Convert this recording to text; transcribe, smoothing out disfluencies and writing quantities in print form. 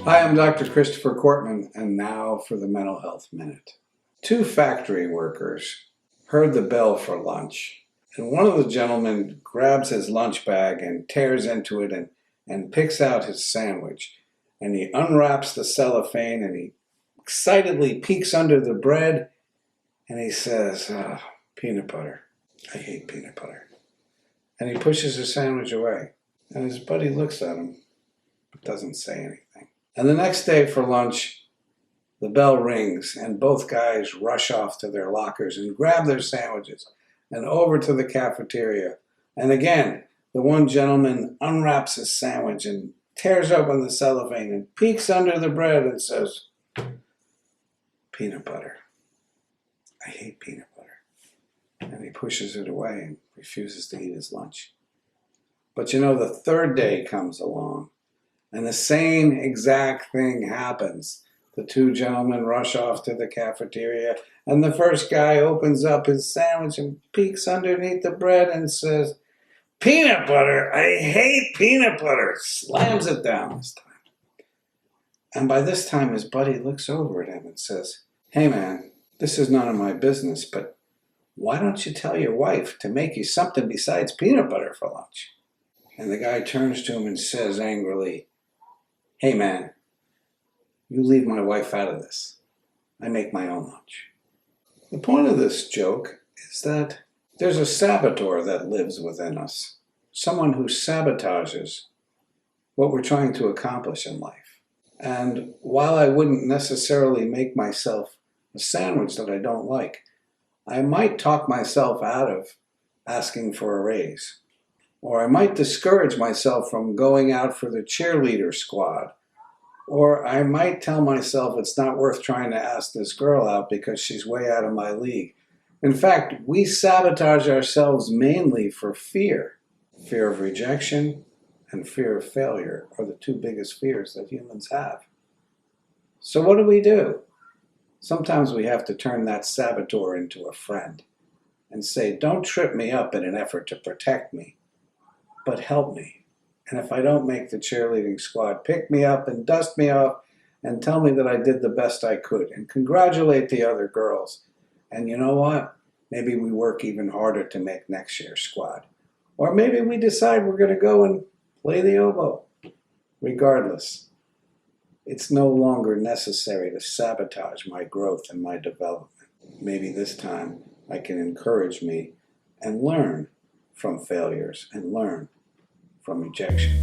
Hi, I'm Dr. Christopher Cortman, and now for the Mental Health Minute. Two factory workers heard the bell for lunch, and one of the gentlemen grabs his lunch bag and tears into it and picks out his sandwich. And he unwraps the cellophane and he excitedly peeks under the bread and he says, "Oh, peanut butter. I hate peanut butter." And he pushes his sandwich away. And his buddy looks at him but doesn't say anything. And the next day for lunch, the bell rings and both guys rush off to their lockers and grab their sandwiches and over to the cafeteria. And again, the one gentleman unwraps his sandwich and tears open the cellophane and peeks under the bread and says, "Peanut butter. I hate peanut butter." And he pushes it away and refuses to eat his lunch. But you know, the third day comes along and the same exact thing happens. The two gentlemen rush off to the cafeteria, and the first guy opens up his sandwich and peeks underneath the bread and says, "Peanut butter? I hate peanut butter." Slams it down this time. And by this time, his buddy looks over at him and says, "Hey man, this is none of my business, but why don't you tell your wife to make you something besides peanut butter for lunch?" And the guy turns to him and says angrily, "Hey man, you leave my wife out of this. I make my own lunch." The point of this joke is that there's a saboteur that lives within us, someone who sabotages what we're trying to accomplish in life. And while I wouldn't necessarily make myself a sandwich that I don't like, I might talk myself out of asking for a raise. Or I might discourage myself from going out for the cheerleader squad. Or I might tell myself it's not worth trying to ask this girl out because she's way out of my league. In fact, we sabotage ourselves mainly for fear. Fear of rejection and fear of failure are the two biggest fears that humans have. So what do? Sometimes we have to turn that saboteur into a friend and say, "Don't trip me up in an effort to protect me, but help me. And if I don't make the cheerleading squad, pick me up and dust me off and tell me that I did the best I could and congratulate the other girls. And you know what? Maybe we work even harder to make next year's squad. Or maybe we decide we're going to go and play the oboe." Regardless, it's no longer necessary to sabotage my growth and my development. Maybe this time I can encourage me and learn from failures and learn from rejection.